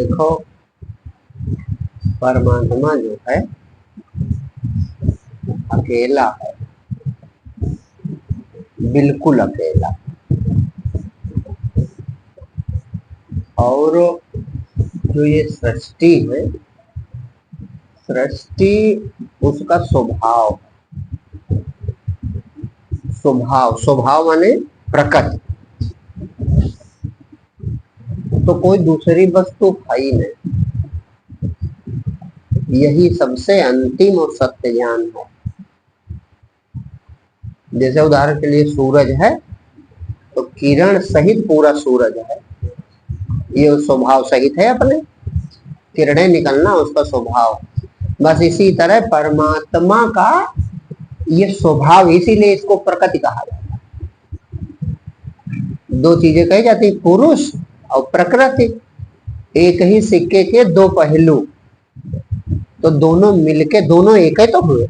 देखो, परमात्मा जो है अकेला है, बिल्कुल अकेला। और जो ये सृष्टि है, सृष्टि उसका स्वभाव, स्वभाव स्वभाव माने प्रकृति। तो कोई दूसरी वस्तु है ही नहीं, यही सबसे अंतिम और सत्य ज्ञान है। जैसे उदाहरण के लिए सूरज है, तो किरण सहित पूरा सूरज है, ये स्वभाव सहित है, अपने किरणें निकलना उसका स्वभाव। बस इसी तरह परमात्मा का ये स्वभाव, इसीलिए इसको प्रकृति कहा जाता है। दो चीजें कही जाती, पुरुष और प्रकृति, एक ही सिक्के के दो पहलू, तो दोनों मिलके दोनों एक ही तो हुए।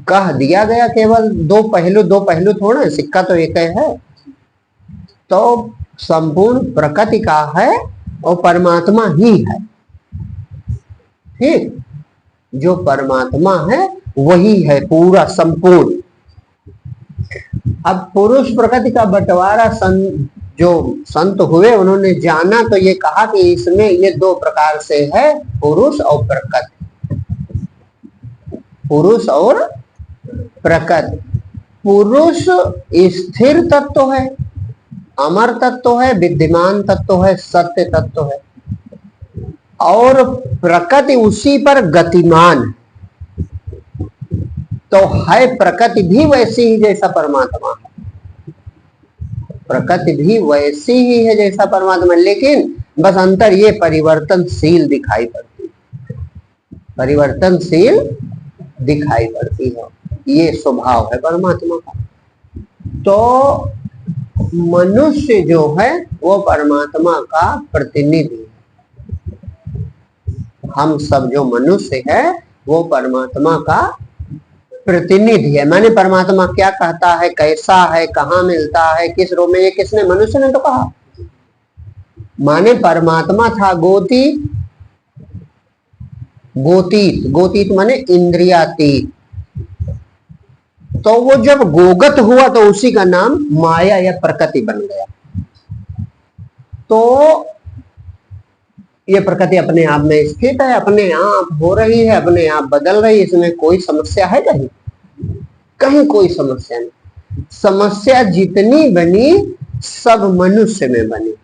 कह दिया गया केवल दो पहलू थोड़ा, सिक्का तो एक है। तो संपूर्ण प्रकृति का है और परमात्मा ही है। ठीक, जो परमात्मा है वही है पूरा संपूर्ण। अब पुरुष प्रकृति का बंटवारा जो संत हुए उन्होंने जाना, तो ये कहा कि इसमें ये दो प्रकार से है, पुरुष और प्रकृति। पुरुष और प्रकृति। पुरुष स्थिर तत्व है, अमर तत्व है, विद्यमान तत्व है, सत्य तत्व है। और प्रकृति उसी पर गतिमान, तो है प्रकृति भी वैसी ही जैसा परमात्मा है। प्रकृति भी वैसी ही है जैसा परमात्मा, लेकिन बस अंतर ये परिवर्तनशील दिखाई पड़ती है, परिवर्तनशील दिखाई पड़ती है। ये स्वभाव है परमात्मा का। तो मनुष्य जो है वो परमात्मा का प्रतिनिधि है। हम सब जो मनुष्य है वो परमात्मा का प्रतिनिधि है। माने परमात्मा क्या कहता है, कैसा है, कहाँ मिलता है, किस रूप में, ये किसने, मनुष्य ने तो कहा। माने परमात्मा था गोतीत माने इंद्रियातीत। तो वो जब गोगत हुआ तो उसी का नाम माया या प्रकृति बन गया। तो ये प्रकृति अपने आप में स्थित है, अपने आप हो रही है, अपने आप बदल रही है, इसमें कोई समस्या है कहीं? कहीं कोई समस्या नहीं। समस्या जितनी बनी सब मनुष्य में बनी।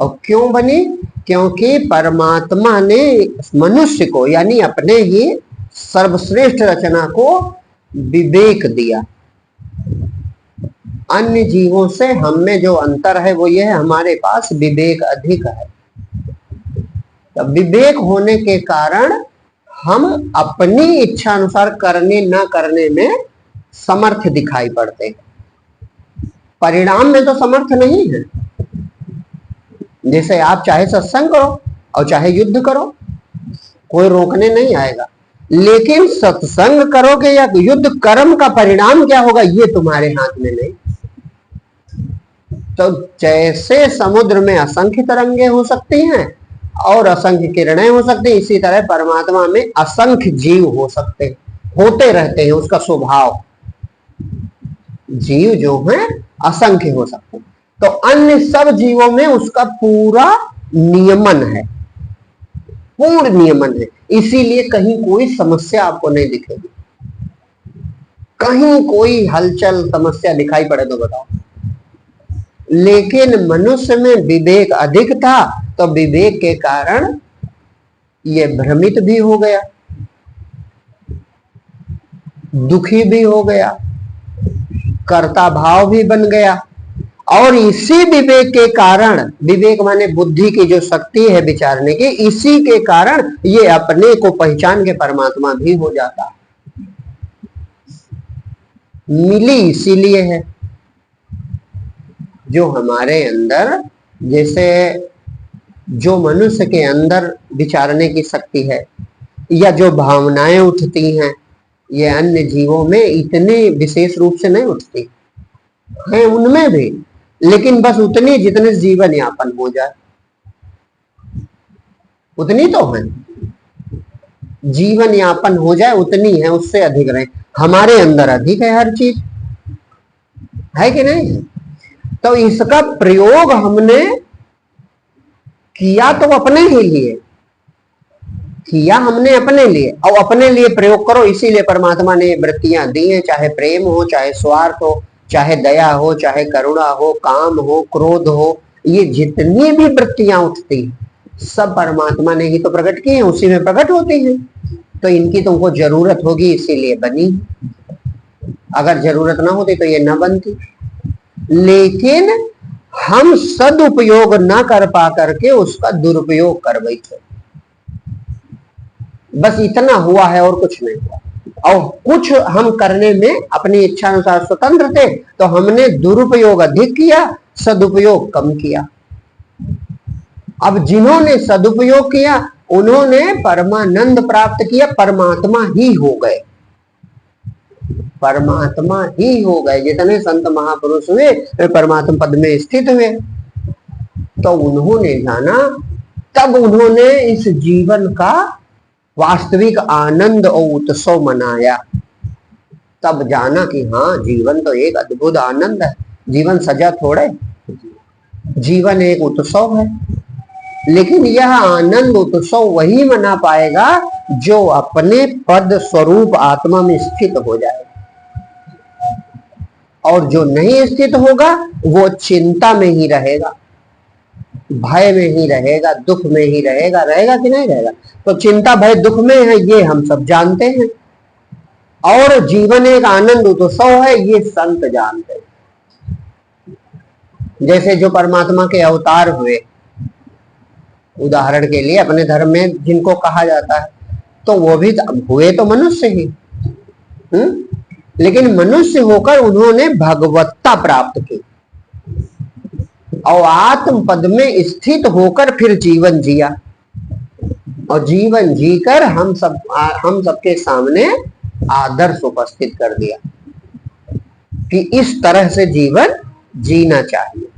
और क्यों बनी? क्योंकि परमात्मा ने मनुष्य को, यानी अपने ही सर्वश्रेष्ठ रचना को विवेक दिया। अन्य जीवों से हम में जो अंतर है वो ये है, हमारे पास विवेक अधिक है। तो विवेक होने के कारण हम अपनी इच्छा अनुसार करने न करने में समर्थ दिखाई पड़ते हैं, परिणाम में तो समर्थ नहीं है। जैसे आप चाहे सत्संग करो और चाहे युद्ध करो, कोई रोकने नहीं आएगा, लेकिन सत्संग करोगे या युद्ध, कर्म का परिणाम क्या होगा ये तुम्हारे हाथ में नहीं। तो जैसे समुद्र में असंख्य तरंगे हो सकती हैं और असंख्य किरणें हो सकती हैं, इसी तरह परमात्मा में असंख्य जीव हो सकते हैं, होते रहते हैं, उसका स्वभाव। जीव जो है असंख्य हो सकते हैं। तो अन्य सब जीवों में उसका पूरा नियमन है, पूर्ण नियमन है। इसीलिए कहीं कोई समस्या आपको नहीं दिखेगी। कहीं कोई हलचल समस्या दिखाई पड़े तो बताओ। लेकिन मनुष्य में विवेक अधिक था, तो विवेक के कारण ये भ्रमित भी हो गया, दुखी भी हो गया, कर्ता भाव भी बन गया। और इसी विवेक के कारण, विवेक माने बुद्धि की जो शक्ति है विचारने की, इसी के कारण ये अपने को पहचान के परमात्मा भी हो जाता। मिली इसीलिए है। जो हमारे अंदर, जैसे जो मनुष्य के अंदर विचारने की शक्ति है या जो भावनाएं उठती हैं, ये अन्य जीवों में इतने विशेष रूप से नहीं उठती है, उनमें भी, लेकिन बस उतनी जितने जीवन यापन हो जाए। उतनी तो है, जीवन यापन हो जाए उतनी है, उससे अधिक रहे। हमारे अंदर अधिक है हर चीज, है कि नहीं? तो इसका प्रयोग हमने किया तो अपने ही लिए किया, हमने अपने लिए, और अपने लिए प्रयोग करो। इसीलिए परमात्मा ने वृत्तियां दी हैं, चाहे प्रेम हो, चाहे स्वार्थ हो, चाहे दया हो, चाहे करुणा हो, काम हो, क्रोध हो, ये जितनी भी वृत्तियां उठती सब परमात्मा ने ही तो प्रकट की है, उसी में प्रकट होती हैं। तो इनकी तुमको जरूरत होगी, इसीलिए बनी। अगर जरूरत ना होती तो ये ना बनती। लेकिन हम सदुपयोग ना कर पा करके उसका दुरुपयोग कर बैठे, बस इतना हुआ है और कुछ नहीं हुआ। और कुछ हम करने में अपनी इच्छा अनुसार स्वतंत्र थे, तो हमने दुरुपयोग अधिक किया, सदुपयोग कम किया। अब जिन्होंने सदुपयोग किया उन्होंने परमानंद प्राप्त किया, परमात्मा ही हो गए, परमात्मा ही हो गए। जितने संत महापुरुष हुए वे परमात्मा पद में स्थित हुए। तो उन्होंने जाना, तब उन्होंने इस जीवन का वास्तविक आनंद और उत्सव मनाया। तब जाना कि हाँ, जीवन तो एक अद्भुत आनंद है, जीवन सजा थोड़े, जीवन एक उत्सव है। लेकिन यह आनंद उत्सव वही मना पाएगा जो अपने पद स्वरूप आत्मा में स्थित हो जाए, और जो नहीं स्थित होगा वो चिंता में ही रहेगा, भय में ही रहेगा, दुख में ही रहेगा। रहेगा कि नहीं रहेगा? तो चिंता भय दुख में है, ये हम सब जानते हैं, और जीवन एक आनंद उत्सव है, ये संत जानते हैं। जैसे जो परमात्मा के अवतार हुए, उदाहरण के लिए अपने धर्म में जिनको कहा जाता है, तो वो भी हुए तो मनुष्य ही, लेकिन मनुष्य होकर उन्होंने भगवत्ता प्राप्त की और आत्म पद में स्थित होकर फिर जीवन जिया, और जीवन जीकर हम सबके सामने आदर्श उपस्थित कर दिया कि इस तरह से जीवन जीना चाहिए,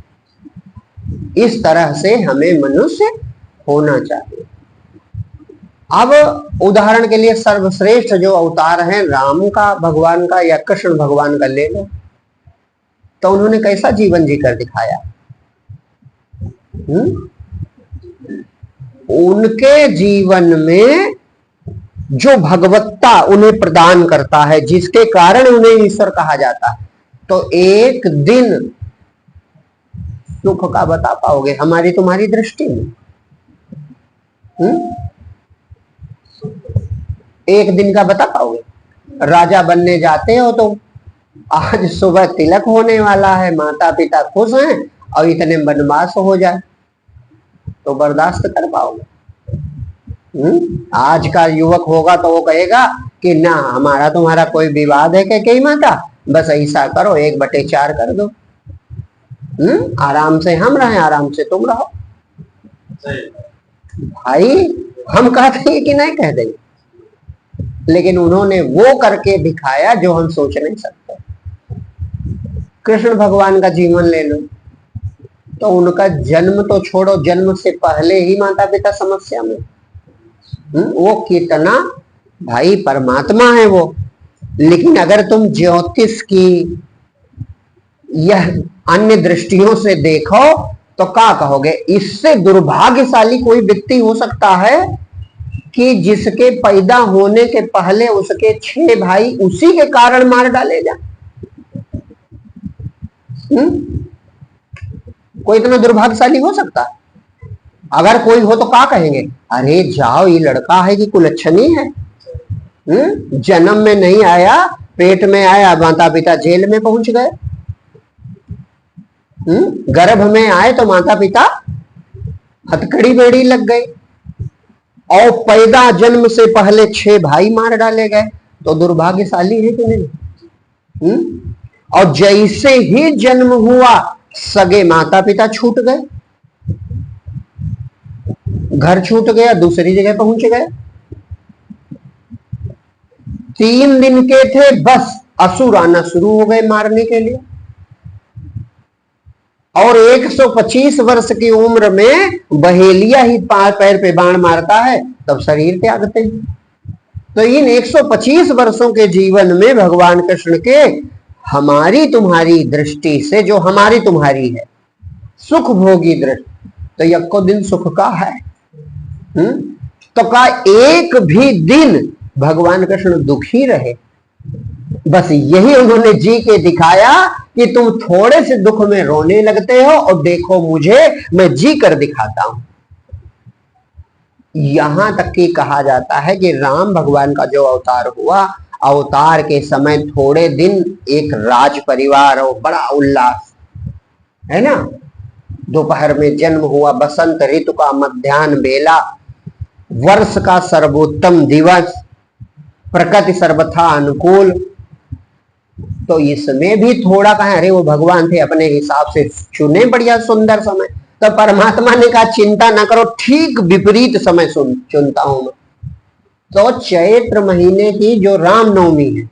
इस तरह से हमें मनुष्य होना चाहिए। अब उदाहरण के लिए सर्वश्रेष्ठ जो अवतार हैं, राम का, भगवान का, या कृष्ण भगवान का ले लो, तो उन्होंने कैसा जीवन जीकर दिखाया। उनके जीवन में जो भगवत्ता उन्हें प्रदान करता है, जिसके कारण उन्हें ईश्वर कहा जाता है, तो एक दिन सुख का बता पाओगे हमारी तुम्हारी दृष्टि में? एक दिन का बता पाओगे? राजा बनने जाते हो तो आज सुबह तिलक होने वाला है, माता पिता खुश हैं, और इतने वनवास हो जाए तो बर्दाश्त कर पाओगे? आज का युवक होगा तो वो कहेगा कि ना, हमारा तुम्हारा कोई विवाद है कई माता, बस ऐसा करो 1/4 कर दो, आराम से हम रहें, आराम से तुम रहो। भाई हम कहते हैं कि नहीं कह देंगे, लेकिन उन्होंने वो करके दिखाया जो हम सोच नहीं सकते। कृष्ण भगवान का जीवन ले लो, तो उनका जन्म तो छोड़ो, जन्म से पहले ही माता पिता समस्या में, वो कितना भाई परमात्मा है वो। लेकिन अगर तुम ज्योतिष की यह अन्य दृष्टियों से देखो तो क्या कहोगे? इससे दुर्भाग्यशाली कोई व्यक्ति हो सकता है कि जिसके पैदा होने के पहले उसके 6 भाई उसी के कारण मार डाले जा। कोई इतना दुर्भाग्यशाली हो सकता है? अगर कोई हो तो क्या कहेंगे? अरे जाओ, ये लड़का है कि कुलच्छनी है, जन्म में नहीं आया, पेट में आया, माता पिता जेल में पहुंच गए, गर्भ में आए तो माता पिता हथकड़ी बेड़ी लग गई, और पैदा जन्म से पहले 6 भाई मार डाले गए, तो दुर्भाग्यशाली है कि नहीं? और जैसे ही जन्म हुआ सगे माता पिता छूट गए, घर छूट गया, दूसरी जगह पहुंच गए। 3 दिन के थे, बस असुर आना शुरू हो गए मारने के लिए। और 125 वर्ष की उम्र में बहेलिया ही पैर पे बाण मारता है, तब शरीर त्यागते हैं। तो इन 125 वर्षों के जीवन में भगवान कृष्ण के हमारी तुम्हारी दृष्टि से, जो हमारी तुम्हारी है सुख भोगी दृष्टि, तो यक्को दिन सुख का है। तो का एक भी दिन भगवान कृष्ण दुखी रहे, बस यही उन्होंने जी के दिखाया कि तुम थोड़े से दुख में रोने लगते हो और देखो मुझे, मैं जी कर दिखाता हूं। यहां तक कि कहा जाता है कि राम भगवान का जो अवतार हुआ, अवतार के समय थोड़े दिन एक राज परिवार और बड़ा उल्लास है ना। दोपहर में जन्म हुआ, बसंत ऋतु का मध्याह्न बेला, वर्ष का सर्वोत्तम दिवस, प्रकृति सर्वथा अनुकूल। तो इसमें भी थोड़ा कहें अरे वो भगवान थे अपने हिसाब से चुने बढ़िया सुंदर समय, तो परमात्मा ने कहा चिंता ना करो, ठीक विपरीत समय चुनता हूं मैं। तो चैत्र महीने की जो रामनवमी है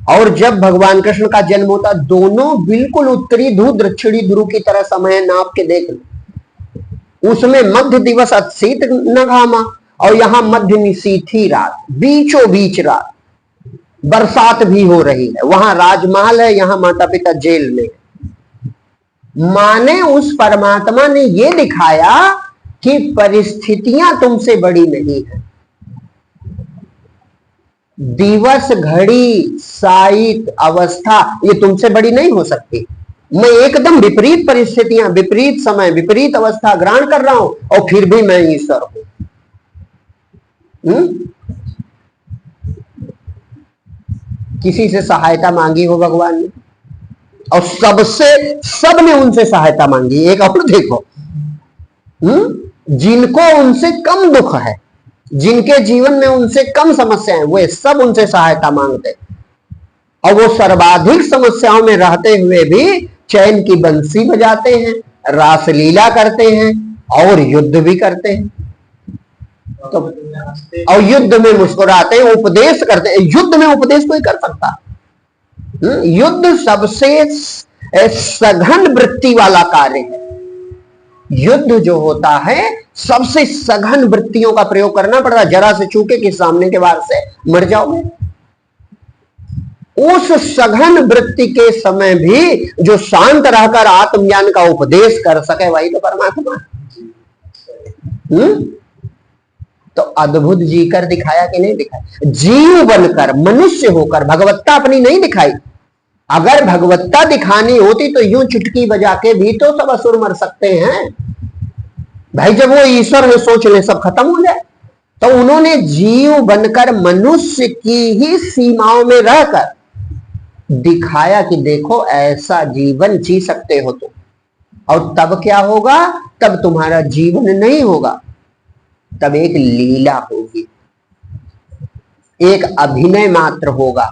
और जब भगवान कृष्ण का जन्म होता, दोनों बिल्कुल उत्तरी ध्रुव दक्षिणी ध्रुव की तरह समय नाप के देख लो। उसमें मध्य दिवस असीत न घामा और यहां मध्य निशीथी रात, बीचों बीच रात, बरसात भी हो रही है। वहां राजमहल है, यहां माता पिता जेल में। माने उस परमात्मा ने यह दिखाया कि परिस्थितियां तुमसे बड़ी नहीं है। दिवस, घड़ी, साइत, अवस्था ये तुमसे बड़ी नहीं हो सकती। मैं एकदम विपरीत परिस्थितियां, विपरीत समय, विपरीत अवस्था ग्रहण कर रहा हूं और फिर भी मैं ईश्वर हूं। किसी से सहायता मांगी हो भगवान ने और सबने उनसे सहायता मांगी। एक और देखो, जिनको उनसे कम दुख है, जिनके जीवन में उनसे कम समस्याएं, वे सब उनसे सहायता मांगते और वो सर्वाधिक समस्याओं में रहते हुए भी चैन की बंसी बजाते हैं, रासलीला करते हैं और युद्ध भी करते हैं। तो और युद्ध में मुस्कुराते हैं, उपदेश करते हैं। युद्ध में उपदेश कोई कर सकता? युद्ध सबसे सघन वृत्ति वाला कार्य है। युद्ध जो होता है सबसे सघन वृत्तियों का प्रयोग करना पड़ता है। जरा से चूके कि सामने के वार से मर जाओगे। उस सघन वृत्ति के समय भी जो शांत रहकर आत्मज्ञान का उपदेश कर सके, वही तो परमात्मा। तो अद्भुत जी कर दिखाया कि नहीं दिखाया? जीव बनकर, मनुष्य होकर भगवत्ता अपनी नहीं दिखाई। अगर भगवत्ता दिखानी होती तो यूं चुटकी बजा के भी तो सब असुर मर सकते हैं भाई। जब वो ईश्वर है, सोच ले सब खत्म हो जाए। तो उन्होंने जीव बनकर मनुष्य की ही सीमाओं में रहकर दिखाया कि देखो ऐसा जीवन जी सकते हो तुम। और तब क्या होगा? तब तुम्हारा जीवन नहीं होगा, तब एक लीला होगी, एक अभिनय मात्र होगा,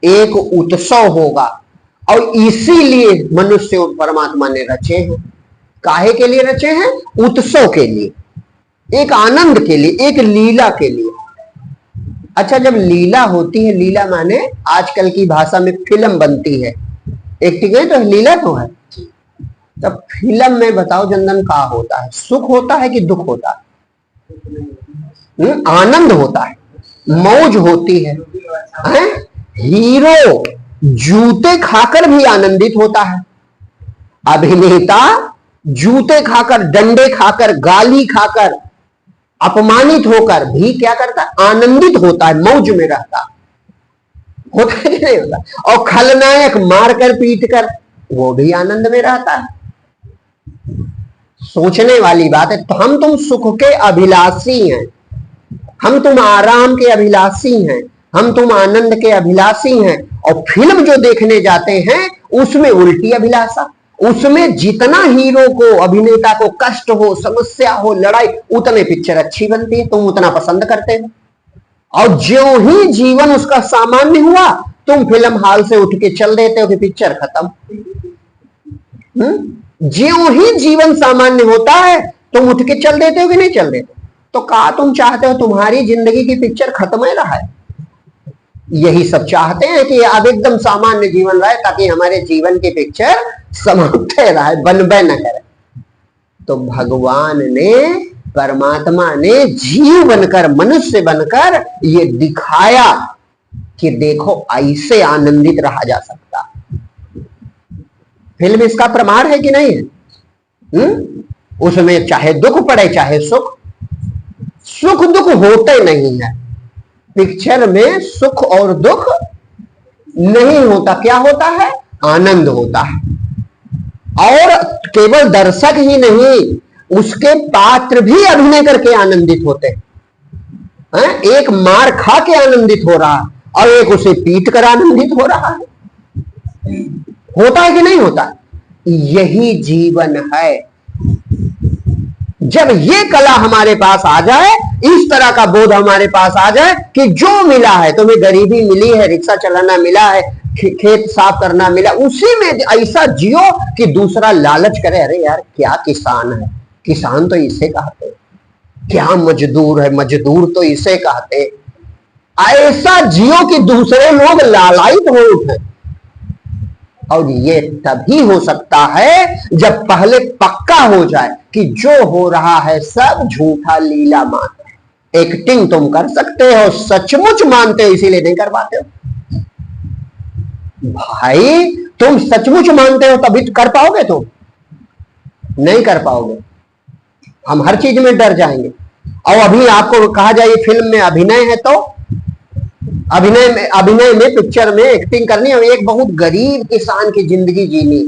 एक उत्सव होगा। और इसीलिए मनुष्य परमात्मा ने रचे हैं। काहे के लिए रचे हैं? उत्सव के लिए, एक आनंद के लिए, एक लीला के लिए। अच्छा, जब लीला होती है, लीला माने आजकल की भाषा में फिल्म बनती है, एक्टिंग है, तो लीला तो है। तब फिल्म में बताओ चंदन का होता है? सुख होता है कि दुख होता है? आनंद होता है, मौज होती है। हीरो जूते खाकर भी आनंदित होता है। अभिनेता जूते खाकर, डंडे खाकर, गाली खाकर, अपमानित होकर भी क्या करता है? आनंदित होता है, मौज में रहता होता है कि नहीं होता? और खलनायक मारकर पीट कर वो भी आनंद में रहता है। सोचने वाली बात है। तो हम तुम सुख के अभिलाषी हैं, हम तुम आराम के अभिलाषी हैं, हम तुम आनंद के अभिलाषी हैं। और फिल्म जो देखने जाते हैं उसमें उल्टी अभिलाषा। उसमें जितना हीरो को, अभिनेता को कष्ट हो, समस्या हो, लड़ाई, उतने पिक्चर अच्छी बनती है, तुम उतना पसंद करते हो। और ज्यों ही जीवन उसका सामान्य हुआ, तुम फिल्म हॉल से उठ के चल देते हो कि पिक्चर खत्म। ज्यों ही जीवन सामान्य होता है, तुम उठ के चल देते हो कि नहीं चल देते? तो कहा तुम चाहते हो तुम्हारी जिंदगी की पिक्चर खत्म ही रहा है? यही सब चाहते हैं कि अब एकदम सामान्य जीवन रहे ताकि हमारे जीवन की पिक्चर समाप्त रहे, बनबे न करे। तो भगवान ने, परमात्मा ने जीव बनकर, मनुष्य बनकर ये दिखाया कि देखो ऐसे आनंदित रहा जा सकता। फिल्म इसका प्रमाण है कि नहीं है? उसमें चाहे दुख पड़े चाहे सुख, सुख दुख होते नहीं है पिक्चर में। सुख और दुख नहीं होता, क्या होता है? आनंद होता है। और केवल दर्शक ही नहीं, उसके पात्र भी अभिनय करके आनंदित होते हैं। एक मार खा के आनंदित हो रहा और एक उसे पीट कर आनंदित हो रहा है। होता है कि नहीं होता? यही जीवन है। जब ये कला हमारे पास आ जाए, इस तरह का बोध हमारे पास आ जाए कि जो मिला है, तुम्हें गरीबी मिली है, रिक्शा चलाना मिला है, खेत साफ करना मिला, उसी में ऐसा जियो कि दूसरा लालच करे, अरे यार क्या किसान है, किसान तो इसे कहते, क्या मजदूर है, मजदूर तो इसे कहते। ऐसा जियो कि दूसरे लोग लालायित हो उठे। और ये तभी हो सकता है जब पहले पक्का हो जाए कि जो हो रहा है सब झूठा लीला मात्र है। एक्टिंग तुम कर सकते हो, सचमुच मानते हो, इसीलिए नहीं कर पाते हो। भाई तुम सचमुच मानते हो तभी कर पाओगे, तुम नहीं कर पाओगे। हम हर चीज में डर जाएंगे। और अभी आपको कहा जाए फिल्म में अभिनय है तो अभिनय में पिक्चर में एक्टिंग करनी है, एक बहुत गरीब किसान की जिंदगी जीनी,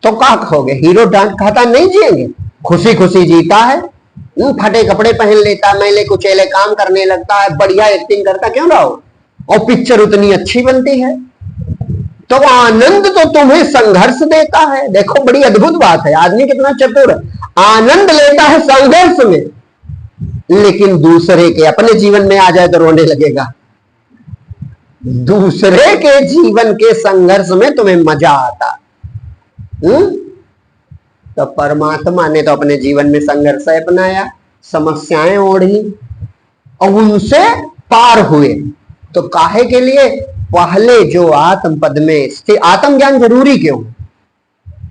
तो क्या कहोगे? हीरो डांट कहता नहीं जिएंगे, खुशी खुशी जीता है, फटे कपड़े पहन लेता है, मैले कुचेले काम करने लगता है, बढ़िया एक्टिंग करता, क्यों ना हो? और पिक्चर उतनी अच्छी बनती है। तो आनंद तो तुम्हें संघर्ष देता है। देखो बड़ी अद्भुत बात है, आदमी कितना चतुर है, आनंद लेता है संघर्ष में, लेकिन दूसरे के अपने जीवन में आ जाए तो रोने लगेगा। दूसरे के जीवन के संघर्ष में तुम्हें मजा आता। तो परमात्मा ने तो अपने जीवन में संघर्ष अपनाया, समस्याएं ओढ़ी और उनसे पार हुए। तो काहे के लिए? पहले जो आत्म पद में स्थित, आत्मज्ञान जरूरी क्यों?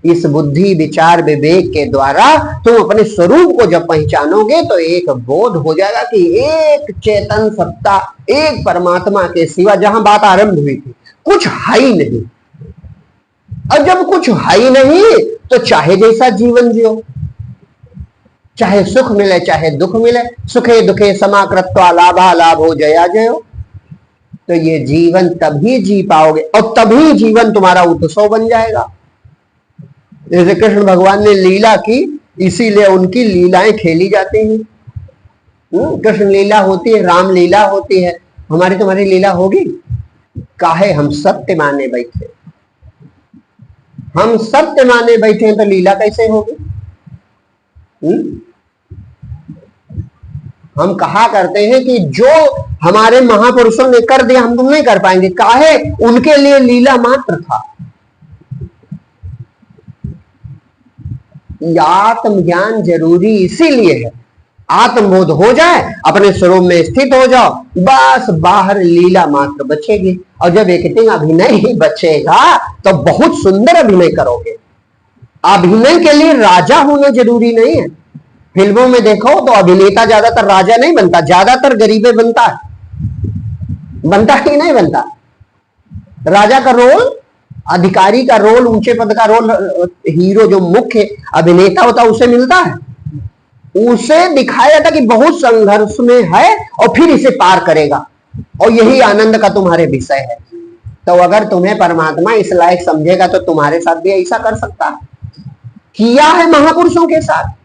इस बुद्धि विचार विवेक के द्वारा तुम अपने स्वरूप को जब पहचानोगे तो एक बोध हो जाएगा कि एक चेतन सत्ता, एक परमात्मा के सिवा, जहां बात आरंभ हुई थी, कुछ है ही नहीं। और जब कुछ है ही नहीं तो चाहे जैसा जीवन जियो, चाहे सुख मिले चाहे दुख मिले, सुखे दुखे समाकृत्वा लाभा लाभ हो जया जयो, तो ये जीवन तभी जी पाओगे और तभी जीवन तुम्हारा उत्सव बन जाएगा। जैसे कृष्ण भगवान ने लीला की, इसीलिए उनकी लीलाएं खेली जाती हैं। कृष्ण लीला होती है, राम लीला होती है, हमारी तुम्हारी लीला होगी? काहे? हम सत्य माने बैठे, हम सत्य माने बैठे हैं तो लीला कैसे होगी? हम कहा करते हैं कि जो हमारे महापुरुषों ने कर दिया हम तुम नहीं कर पाएंगे। काहे? उनके लिए लीला मात्र था। आत्मज्ञान जरूरी इसीलिए है, आत्मबोध हो जाए, अपने स्वरूप में स्थित हो जाओ, बस बाहर लीला मात्र बचेगी। और जब एक्टिंग अभिनय ही बचेगा तो बहुत सुंदर अभिनय करोगे। अभिनय के लिए राजा होना जरूरी नहीं है। फिल्मों में देखो तो अभिनेता ज्यादातर राजा नहीं बनता, ज्यादातर गरीबे बनता है। बनता ही नहीं बनता। राजा का रोल, अधिकारी का रोल, ऊंचे पद का रोल हीरो जो मुख्य अभिनेता होता है उसे मिलता है। उसे दिखाया जाता कि बहुत संघर्ष में है और फिर इसे पार करेगा, और यही आनंद का तुम्हारे विषय है। तो अगर तुम्हें परमात्मा इस लायक समझेगा तो तुम्हारे साथ भी ऐसा कर सकता है। किया है महापुरुषों के साथ।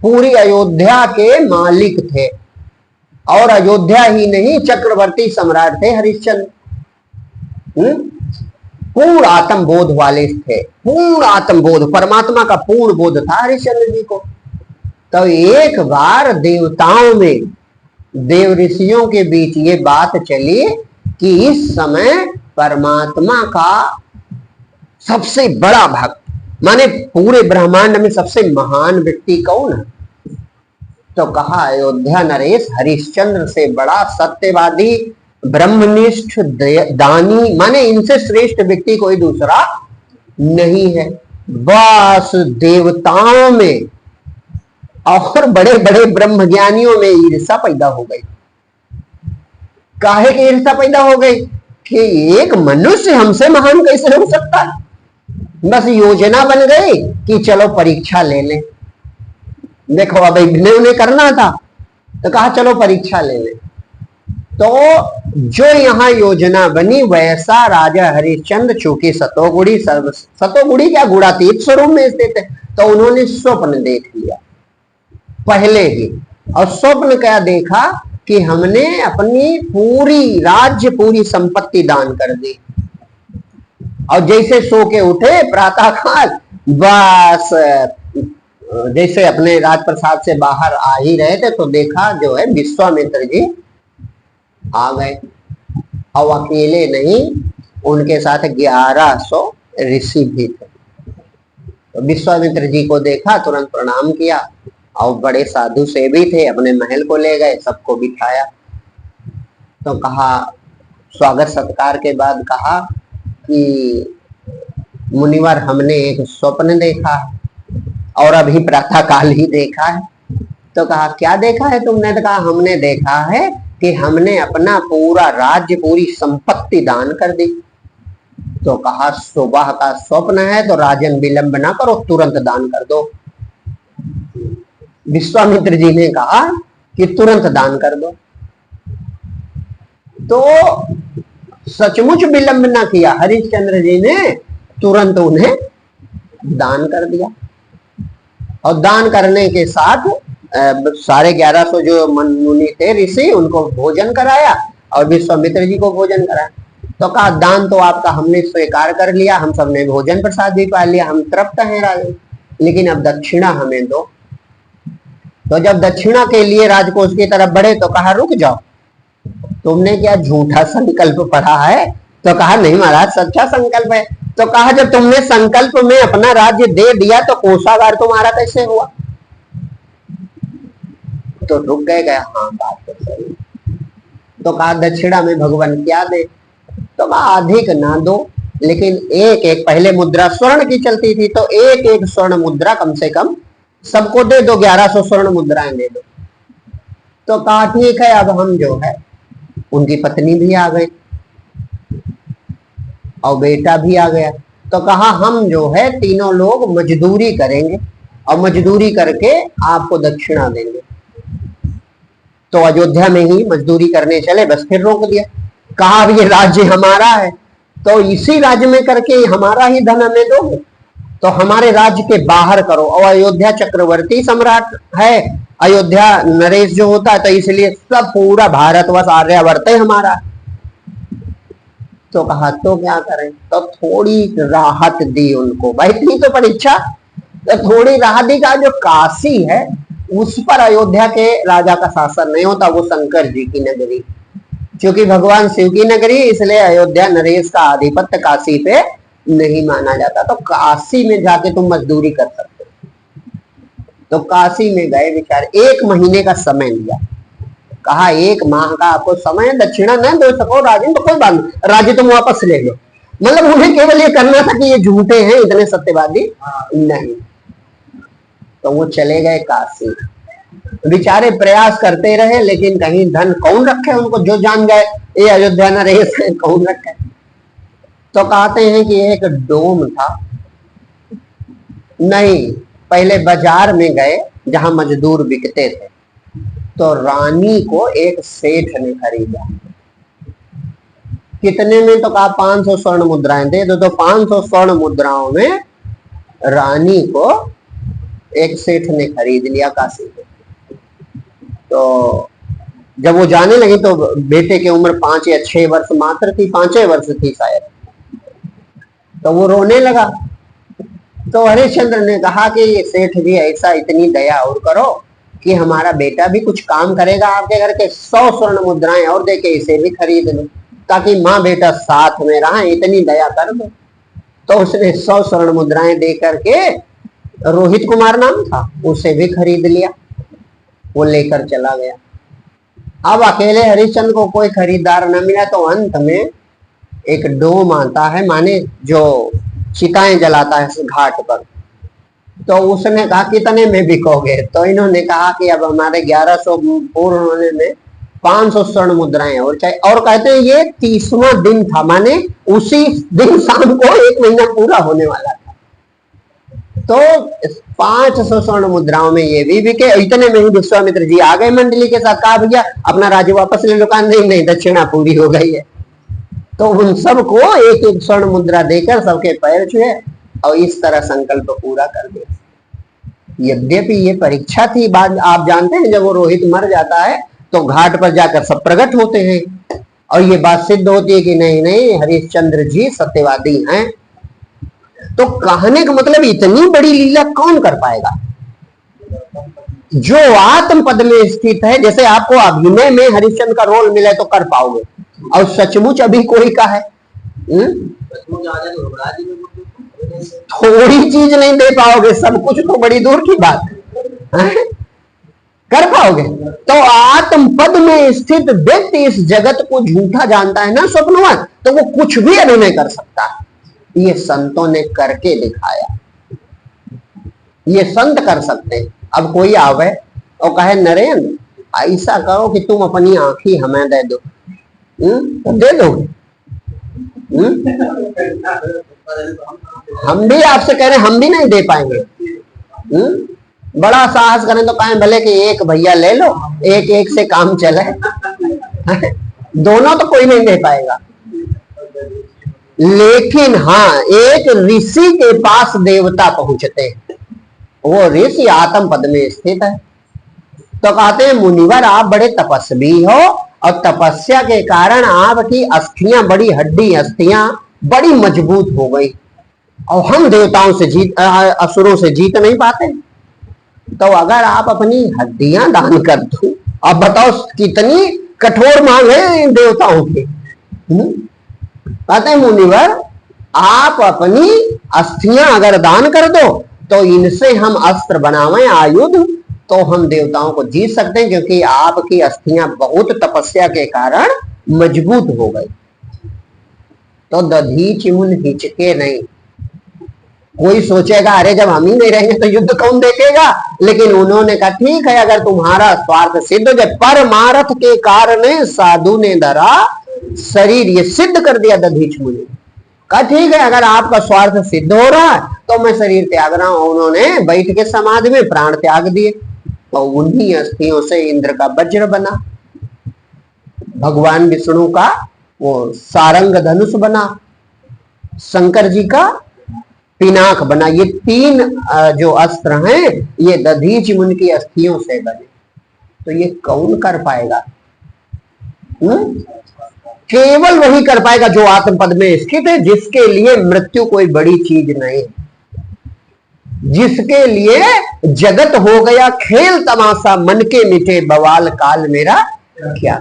पूरी अयोध्या के मालिक थे, और अयोध्या ही नहीं चक्रवर्ती सम्राट थे हरिश्चंद्र। पूर्ण आत्म बोध वाले थे, पूर्ण आत्म बोध, परमात्मा का पूर्ण बोध था हरिश्चंद्र जी को। तो एक बार देवताओं में, देव ऋषियों के बीच ये बात चली कि इस समय परमात्मा का सबसे बड़ा भक्त, माने पूरे ब्रह्मांड में सबसे महान व्यक्ति कौन है? तो कहा अयोध्या नरेश हरिश्चंद्र से बड़ा सत्यवादी, ब्रह्मनिष्ठ, दानी, माने इनसे श्रेष्ठ व्यक्ति कोई दूसरा नहीं है। बस देवताओं में और बड़े बड़े ब्रह्मज्ञानियों में ईर्षा पैदा हो गई। काहे की ईर्षा पैदा हो गई कि एक मनुष्य हमसे महान कैसे हो सकता है। बस योजना बन गई कि चलो परीक्षा ले लें। देखो अब इन्हें करना था तो कहा चलो परीक्षा ले लें। तो जो यहाँ योजना बनी वैसा राजा हरिश्चंद्र, चूंकि सतोगुड़ी क्या गुणातीत स्वरूप में स्थित है, तो उन्होंने स्वप्न देख लिया पहले ही। और स्वप्न क्या देखा कि हमने अपनी पूरी राज्य, पूरी संपत्ति दान कर दी। और जैसे सो के उठे प्रातः काल, बस जैसे अपने राजप्रसाद से बाहर आ ही रहे थे तो देखा जो है विश्वामित्र जी आ गए। और अकेले नहीं, उनके साथ 1100 ऋषि भी थे। तो विश्वामित्र जी को देखा, तुरंत प्रणाम किया और बड़े साधु से भी थे, अपने महल को ले गए, सबको बिठाया। तो कहा, स्वागत सत्कार के बाद कहा कि मुनिवर हमने एक स्वप्न देखा है और अभी प्रातः काल ही देखा है। तो कहा क्या देखा है तुमने? तो कहा हमने देखा है कि हमने अपना पूरा राज्य, पूरी संपत्ति दान कर दी। तो कहा सुबह का स्वप्न है तो राजन विलंब ना करो, तुरंत दान कर दो। विश्वामित्र जी ने कहा कि तुरंत दान कर दो। तो सचमुच विलंब ना किया, हरिश्चंद्र जी ने तुरंत उन्हें दान कर दिया। और दान करने के साथ सारे 1100 जो मुनि थे ऋषि, उनको भोजन कराया और विश्वामित्र जी को भोजन कराया। तो कहा दान तो आपका हमने स्वीकार कर लिया, हम सबने भोजन प्रसाद भी पा लिया, हम तृप्त हैं राजन, लेकिन अब दक्षिणा हमें दो। तो जब दक्षिणा के लिए राजकोष की तरफ बढ़े तो कहा रुक जाओ, तुमने क्या झूठा संकल्प पढ़ा है? तो कहा नहीं महाराज, सच्चा संकल्प है। तो कहा जब तुमने संकल्प में अपना राज्य दे दिया तो कोषागार तुम्हारा कैसे हुआ? तो रुक गए, गया हाँ बात तो सही। तो कहा दक्षिणा में भगवान क्या दे? तो कहा अधिक ना दो, लेकिन एक एक, पहले मुद्रा स्वर्ण की चलती थी, तो एक एक स्वर्ण मुद्रा कम से कम सबको दे दो, 1100 स्वर्ण मुद्राएं दे दो। तो कहा ठीक है। अब हम जो है, उनकी पत्नी भी आ गई और बेटा भी आ गया। तो कहा हम जो है तीनों लोग मजदूरी करेंगे और मजदूरी करके आपको दक्षिणा देंगे। तो अयोध्या में ही मजदूरी करने चले, बस फिर रोक दिया। कहा अब ये राज्य हमारा है तो इसी राज्य में करके हमारा ही धन हमें दो, तो हमारे राज्य के बाहर करो। और अयोध्या चक्रवर्ती सम्राट है, अयोध्या नरेश जो होता है, तो इसलिए सब पूरा भारतवर्ष आर्यावर्त है हमारा। तो कहा तो क्या करें? तो थोड़ी राहत दी उनको, भाई इतनी तो परीक्षा, तो थोड़ी राहत दी। का जो काशी है उस पर अयोध्या के राजा का शासन नहीं होता, वो शंकर जी की नगरी, क्योंकि भगवान शिव की नगरी, इसलिए अयोध्या नरेश का आधिपत्य काशी पे नहीं माना जाता। तो काशी में जाके तुम मजदूरी कर सकते हो। तो काशी में गए बेचारे, 1 महीने का समय लिया। कहा 1 माह का आपको समय, दक्षिणा न दे सको राजन तो कोई बात नहीं, राज्य तुम वापस ले लो। मतलब उन्हें केवल ये करना था कि ये झूठे हैं, इतने सत्यवादी नहीं। तो वो चले गए काशी। बेचारे प्रयास करते रहे, लेकिन कहीं धन कौन रखे उनको, जो जान जाए ये अयोध्या नरेश है, कौन रखे। तो कहते हैं कि एक डोम था, नहीं पहले बाजार में गए जहां मजदूर बिकते थे, तो रानी को एक सेठ ने खरीदा। कितने में? तो कहा 500 स्वर्ण मुद्राएं दे दो। तो 500 स्वर्ण मुद्राओं में रानी को एक सेठ ने खरीद लिया काशी में। तो जब वो जाने लगी तो बेटे की उम्र 5 या 6 वर्ष मात्र थी, 5 वर्ष थी शायद। तो वो रोने लगा। तो हरिश्चंद्र ने कहा कि ये सेठ जी ऐसा इतनी दया और करो कि हमारा बेटा भी कुछ काम करेगा आपके घर के, 100 स्वर्ण मुद्राएं और देके इसे भी खरीद लो, ताकि माँ बेटा साथ में रहा, इतनी दया कर दो। तो उसने 100 स्वर्ण मुद्राएं दे करके, रोहित कुमार नाम था, उसे भी खरीद लिया। वो लेकर चला गया। अब अकेले हरिश्चंद्र को कोई खरीदार न मिला तो अंत में एक डोम आता है, माने जो चिताएं जलाता है घाट पर, तो उसने कहा कितने में बिकोगे? तो इन्होंने कहा कि अब हमारे 1100 पूर्ण होने में 500 स्वर्ण मुद्राएं और चाहिए। और कहते हैं ये 30वां दिन था, माने उसी दिन शाम को 1 महीना पूरा होने वाला था। तो 500 स्वर्ण मुद्राओं में ये भी बिके। इतने में ही विश्वामित्र जी आ गए मंडली के साथ, कहा भैया अपना राज्य वापस ले लो। कहा नहीं नहीं, दक्षिणा पूरी हो गई है। तो उन सबको 1-1 स्वर्ण मुद्रा देकर सबके पैर छुए और इस तरह संकल्प पूरा कर दिया। यद्यपि ये परीक्षा थी, बाद आप जानते हैं जब वो रोहित मर जाता है तो घाट पर जाकर सब प्रकट होते हैं और ये बात सिद्ध होती है कि नहीं नहीं, हरिश्चंद्र जी सत्यवादी हैं। तो कहने का मतलब इतनी बड़ी लीला कौन कर पाएगा? जो आत्म पद में स्थित है। जैसे आपको अभिनय में हरिश्चंद्र का रोल मिले तो कर पाओगे, और सचमुच अभी कोई का है थोड़ी चीज नहीं दे पाओगे, सब कुछ तो बड़ी दूर की बात है। कर पाओगे? तो आत्म पद में स्थित व्यक्ति इस जगत को झूठा जानता है ना, स्वप्नवत, तो वो कुछ भी अभिनय कर सकता है। ये संतों ने करके दिखाया, ये संत कर सकते हैं। अब कोई आवे और कहे नरेंद्र ऐसा करो कि तुम अपनी आंखी हमें दे दो, तो दे दोगे? हम भी आपसे कह रहे हैं, हम भी नहीं दे पाएंगे। बड़ा साहस करें तो कहें भले कि एक भैया ले लो, एक एक से काम चले। दोनों तो कोई नहीं दे पाएगा। लेकिन हाँ, एक ऋषि के पास देवता पहुंचते हैं, वो ऋषि आत्म पद में स्थित है। तो कहते हैं मुनिवर आप बड़े तपस्वी हो और तपस्या के कारण आपकी अस्थियां, बड़ी हड्डी अस्थियां बड़ी मजबूत हो गई और हम देवताओं से असुरों से जीत नहीं पाते। तो अगर आप अपनी हड्डियां दान कर दो, अब बताओ कितनी कठोर मांग है इन देवताओं की। कहते हैं मुनिवर आप अपनी अस्थियां अगर दान कर दो तो इनसे हम अस्त्र बनावें, आयुध, तो हम देवताओं को जीत सकते हैं, क्योंकि आपकी अस्थियां बहुत तपस्या के कारण मजबूत हो गई। तो दधीचि मुन हिचके नहीं। कोई सोचेगा अरे जब हम ही नहीं रहेंगे तो युद्ध कौन देखेगा, लेकिन उन्होंने कहा ठीक है, अगर तुम्हारा स्वार्थ सिद्ध हो जाए। परमार्थ के कारण साधु ने धरा शरीर, ये सिद्ध कर दिया दधीच मुनि। कहा ठीक है, अगर आपका स्वार्थ सिद्ध हो रहा है तो मैं शरीर त्याग रहा हूं। उन्होंने बैठ के समाधि में प्राण त्याग दिए और उन्हीं अस्थियों से इंद्र का वज्र बना, भगवान विष्णु का वो सारंग धनुष बना, शंकर जी का पिनाक बना। ये 3 जो अस्त्र हैं ये दधीचि मुनि की अस्थियों से बने। तो ये कौन कर पाएगा? केवल वही कर पाएगा जो आत्म पद में स्थित है, जिसके लिए मृत्यु कोई बड़ी चीज नहीं, जिसके लिए जगत हो गया खेल तमाशा, मन के मिटे बवाल, काल मेरा क्या।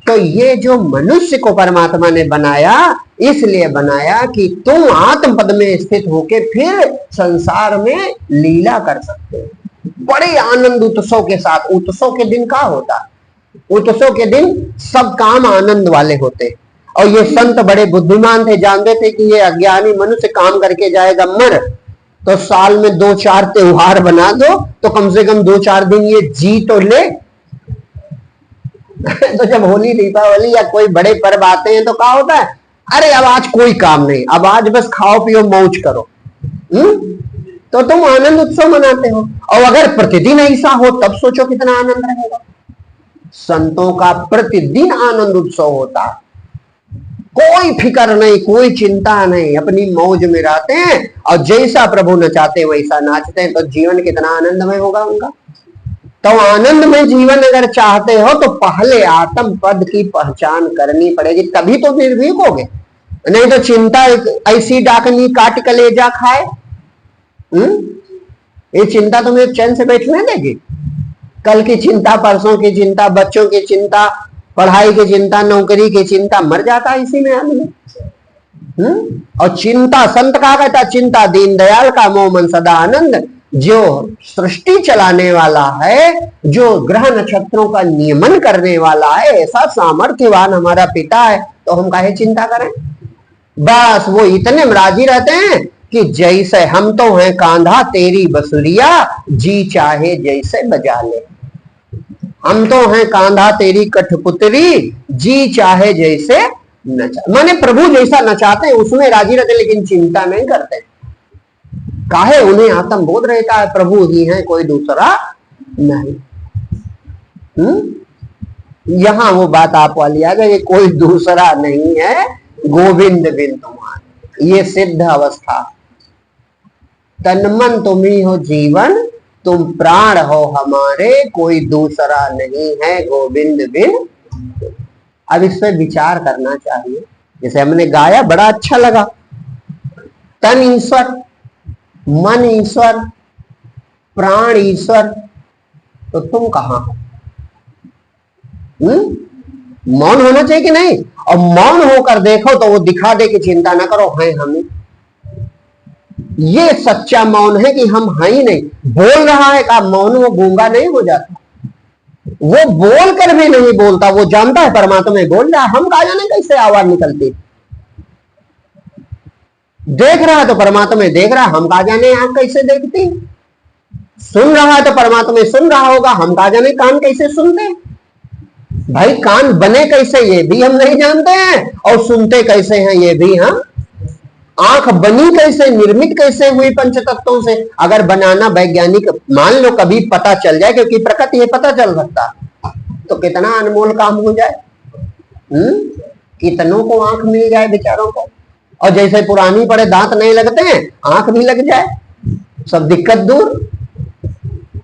तो ये जो मनुष्य को परमात्मा ने बनाया, इसलिए बनाया कि तुम आत्म पद में स्थित होके फिर संसार में लीला कर सकते हो बड़े आनंद उत्सव के साथ। उत्सव के दिन क्या होता? उत्सव के दिन सब काम आनंद वाले होते। और ये संत बड़े बुद्धिमान थे, जानते थे कि ये अज्ञानी मनुष्य काम करके जाएगा मर, तो साल में 2-4 त्योहार बना दो तो कम से कम 2-4 दिन ये जी तो ले। तो जब होली, दीपावली या कोई बड़े पर्व आते हैं तो क्या होता है, अरे अब आज कोई काम नहीं, अब आज बस खाओ पियो मौज करो। तो तुम आनंद उत्सव मनाते हो। और अगर प्रतिदिन ऐसा हो तब सोचो कितना आनंद रहेगा। संतों का प्रतिदिन आनंद उत्सव होता, कोई फिक्र नहीं, कोई चिंता नहीं, अपनी मौज में रहते हैं और जैसा प्रभु नचाते वैसा नाचते हैं। तो जीवन कितना आनंदमय होगा उनका। तो आनंद में जीवन अगर चाहते हो तो पहले आत्म पद की पहचान करनी पड़ेगी, तभी तो निर्भीक होगे। नहीं तो चिंता ऐसी डाकनी काट कलेजा खाए। ये चिंता तुम्हें चैन से बैठने देगी? कल की चिंता, परसों की चिंता, बच्चों की चिंता, पढ़ाई की चिंता, नौकरी की चिंता, मर जाता इसी में आदमी। और चिंता, संत कहा कहता चिंता दीन दयाल का मोह मन सदा आनंद। जो सृष्टि चलाने वाला है, जो ग्रह नक्षत्रों का नियमन करने वाला है, ऐसा सामर्थ्यवान हमारा पिता है, तो हम काहे चिंता करें। बस वो इतने में राजी रहते हैं कि जैसे हम तो हैं कांधा तेरी बसुरिया, जी चाहे जैसे बजा ले। हम तो हैं कांधा तेरी कठपुतरी, जी चाहे जैसे नचा। माने प्रभु जैसा नचाते हैं उसमें राजी रहते, लेकिन चिंता नहीं करते। काहे, उन्हें आत्मबोध रहता है प्रभु ही है, कोई दूसरा नहीं। यहां वो बात आप वाली आ गई, कोई दूसरा नहीं है गोविंद बिन तुम्हारे। ये सिद्ध अवस्था, तन मन तुम ही हो जीवन, तुम प्राण हो हमारे, कोई दूसरा नहीं है गोविंद बिन। अब इस पर विचार करना चाहिए। जैसे हमने गाया बड़ा अच्छा लगा, तन ईश्वर, मन ईश्वर, प्राण ईश्वर, तो तुम कहां हो? मौन होना चाहिए कि नहीं? और मौन होकर देखो तो वो दिखा दे कि चिंता ना करो, हैं हमें। ये सच्चा मौन है कि हम हैं ही नहीं। बोल रहा है का मौन, वो गूंगा नहीं हो जाता। वो बोल कर भी नहीं बोलता, वो जानता है परमात्मा में बोल रहा है। हम कहा जाने कैसे आवाज निकलती। देख रहा है तो परमात्मा में देख रहा है, हम कहा जाने आंख कैसे देखती। सुन रहा है तो परमात्मा में सुन रहा होगा, हम कहा जाने कान कैसे सुनते। भाई कान बने कैसे ये भी हम नहीं जानते हैं, और सुनते कैसे हैं ये भी हम। आंख बनी कैसे, निर्मित कैसे हुई पंच तत्वों से, अगर बनाना वैज्ञानिक मान लो कभी पता चल जाए, क्योंकि प्रकृति है पता चल सकता, तो कितना अनमोल काम हो जाए। कितनों को आंख मिल जाए बेचारों को। और जैसे पुरानी पड़े दांत नहीं लगते हैं, आंख भी लग जाए, सब दिक्कत दूर।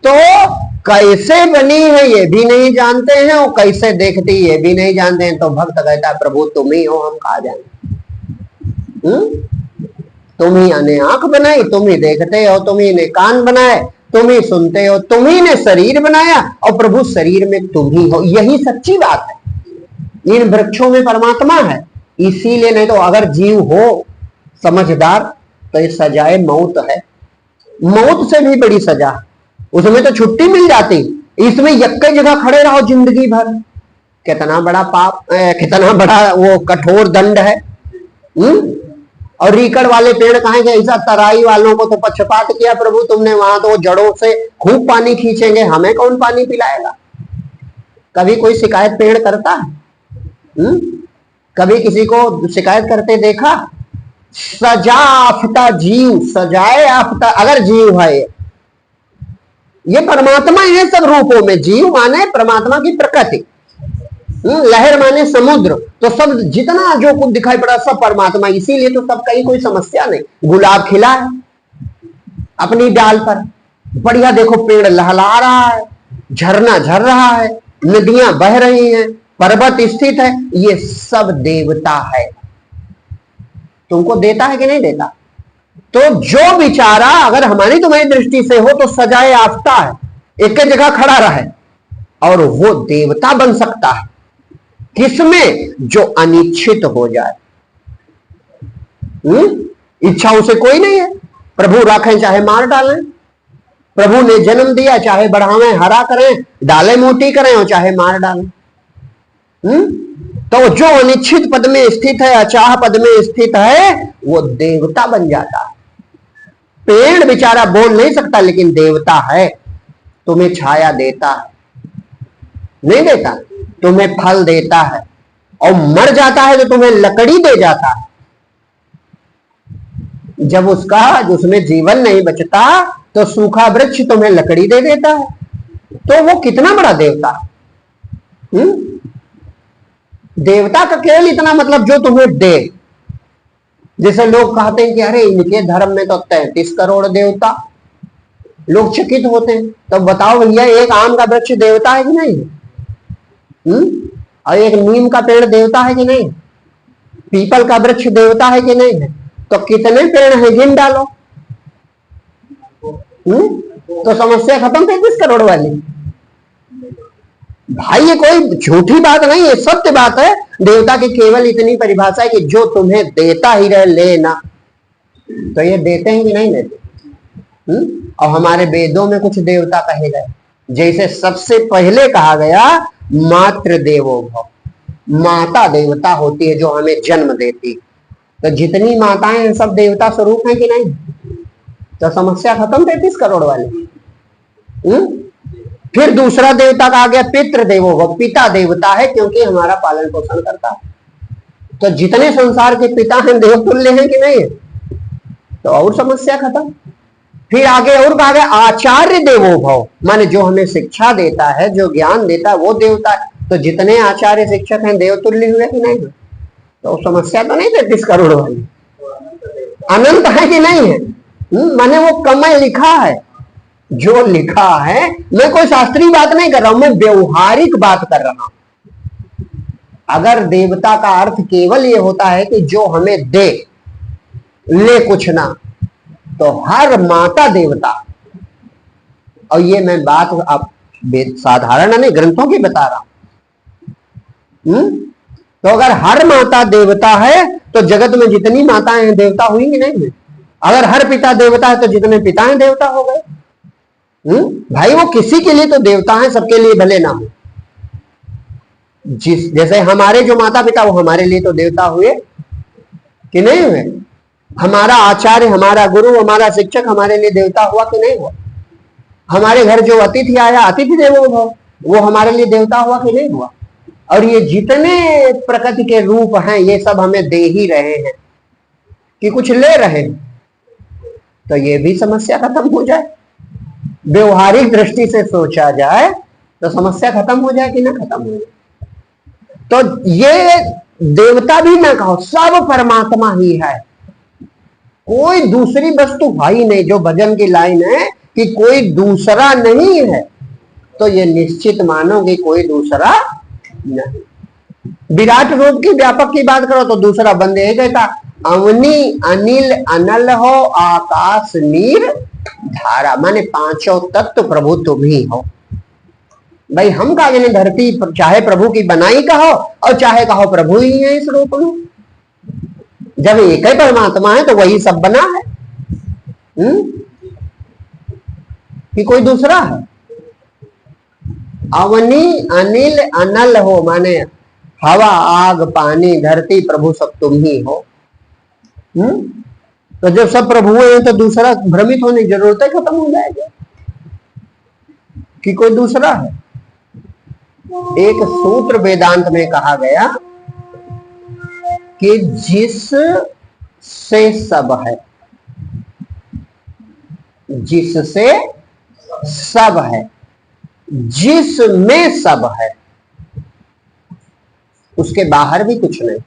तो कैसे बनी है ये भी नहीं जानते हैं, और कैसे देखती ये भी नहीं जानते हैं। तो भक्त कहता है प्रभु तुम ही हो, हम कहा जाए। तुम ही ने आंख बनाई, तुम ही देखते हो, तुम ही ने कान बनाए, तुम ही सुनते हो, तुम ही ने शरीर बनाया, और प्रभु शरीर में तुम ही हो। यही सच्ची बात है। इन वृक्षों में परमात्मा है, इसीलिए। नहीं तो अगर जीव हो समझदार तो ये सजाए मौत है, मौत से भी बड़ी सजा। उसमें तो छुट्टी मिल जाती, इसमें एक जगह खड़े रहो जिंदगी भर। कितना बड़ा पाप, कितना बड़ा वो कठोर दंड है। और रीकड़ वाले पेड़ कहें कि ऐसा तराई वालों को तो पक्षपात किया प्रभु तुमने, वहां तो जड़ों से खूब पानी खींचेंगे, हमें कौन पानी पिलाएगा। कभी कोई शिकायत पेड़ करता है? कभी किसी को शिकायत करते देखा? सजा आफ्ता जीव, सजाए आफ्ता। अगर जीव है ये परमात्मा है सब रूपों में। जीव माने परमात्मा की प्रकृति, लहर माने समुद्र, तो सब जितना जो कुछ दिखाई पड़ा सब परमात्मा। इसीलिए तो सब कहीं कोई समस्या नहीं। गुलाब खिला है अपनी डाल पर, बढ़िया देखो पेड़ लहला रहा है, झरना झर रहा है, नदियां बह रही हैं, पर्वत स्थित है, ये सब देवता है। तुमको देता है कि नहीं देता? तो जो बिचारा अगर हमारी तुम्हारी दृष्टि से हो तो सजाए आफ्ता है, एक जगह खड़ा रहे, और वो देवता बन सकता है। किसमें? जो अनिच्छित हो जाए। इच्छा उसे कोई नहीं है। प्रभु राखें चाहे मार डालें, प्रभु ने जन्म दिया चाहे बढ़ावें हरा करें, डाले मोटी करें, और चाहे मार डालें। तो जो अनिश्चित पद में स्थित है, अचाह पद में स्थित है, वो देवता बन जाता है। पेड़ बेचारा बोल नहीं सकता, लेकिन देवता है। तुम्हें छाया देता है, नहीं देता? तुम्हें फल देता है, और मर जाता है तो तुम्हें लकड़ी दे जाता है। जब उसमें जीवन नहीं बचता तो सूखा वृक्ष तुम्हें लकड़ी दे देता है। तो वो कितना बड़ा देवता। देवता का केवल इतना मतलब जो तुम्हें दे। जैसे लोग कहते हैं कि अरे इनके धर्म में तो 33 करोड़ देवता, लोग चकित होते हैं। तो बताओ भैया, एक आम का वृक्ष देवता है कि नहीं? और एक नीम का पेड़ देवता है कि नहीं? पीपल का वृक्ष देवता है कि नहीं है? तो कितने पेड़ हैं गिन डालो। तो समस्या खत्म 33 करोड़ वाली। भाई ये कोई झूठी बात नहीं है, सत्य बात है। देवता की केवल इतनी परिभाषा है कि जो तुम्हें देता ही रहे, लेना। तो ये देते हैं कि नहीं देते? और हमारे वेदों में कुछ देवता कहे गए, जैसे सबसे पहले कहा गया मातृ देवो भव, माता देवता होती है जो हमें जन्म देती। तो जितनी माताएं हैं सब देवता स्वरूप हैं कि नहीं? तो समस्या खत्म 33 करोड़ वाली। फिर दूसरा देवता कहा गया पितृ देवो भव, पिता देवता है क्योंकि हमारा पालन पोषण करता है। तो जितने संसार के पिता हैं देवतुल्य हैं कि नहीं? तो और समस्या खत्म। फिर आगे और कहा गया आचार्य देवो भव, माने जो हमें शिक्षा देता है, जो ज्ञान देता है वो देवता है। तो जितने आचार्य शिक्षक हैं देवतुल्य हुए कि नहीं? तो समस्या तो नहीं 33 करोड़ वाली, अनंत है कि नहीं है? माने वो कमय लिखा है, जो लिखा है। मैं कोई शास्त्रीय बात नहीं कर रहा हूं, मैं व्यवहारिक बात कर रहा हूं। अगर देवता का अर्थ केवल ये होता है कि जो हमें दे, ले कुछ ना, तो हर माता देवता। और ये मैं बात आप साधारण नहीं ग्रंथों की बता रहा हूं। तो अगर हर माता देवता है तो जगत में जितनी माताएं हैं देवता हुई कि नहीं है? अगर हर पिता देवता है तो जितने पिता हैं देवता हो गए। भाई वो किसी के लिए तो देवता है, सबके लिए भले ना हो। जैसे हमारे जो माता पिता वो हमारे लिए तो देवता हुए कि नहीं हुए? हमारा आचार्य, हमारा गुरु, हमारा शिक्षक हमारे लिए देवता हुआ कि नहीं हुआ? हमारे घर जो अतिथि आया, अतिथि देवो भव, वो हमारे लिए देवता हुआ कि नहीं हुआ? और ये जितने प्रकृति के रूप हैं ये सब हमें दे ही रहे हैं कि कुछ ले रहे हैं। तो ये भी समस्या खत्म हो जाए, व्यवहारिक दृष्टि से सोचा जाए तो समस्या खत्म हो जाए कि ना खत्म हो जाए? तो ये देवता भी ना कहो, सब परमात्मा ही है, कोई दूसरी वस्तु भाई नहीं। जो भजन की लाइन है कि कोई दूसरा नहीं है, तो ये निश्चित मानो कि कोई दूसरा नहीं। विराट रूप की व्यापक की बात करो तो दूसरा बंदे ही कहता अवनी अनिल अनल हो आकाश नीर धारा, माने पांचों तत्व प्रभु तुम ही हो। भाई हम कागे ने धरती चाहे प्रभु की बनाई कहो और चाहे कहो प्रभु ही है इस रूप में। जब एक ही परमात्मा है तो वही सब बना है, कि कोई दूसरा है? अवनी अनिल अनल हो, माने हवा आग पानी धरती प्रभु सब तुम ही हो। तो जब सब प्रभु हैं तो दूसरा भ्रमित होने की जरूरत है, खत्म हो जाएगी कि कोई दूसरा है। एक सूत्र वेदांत में कहा गया कि जिस से सब है, जिससे सब है, जिसमें सब है, उसके बाहर भी कुछ नहीं।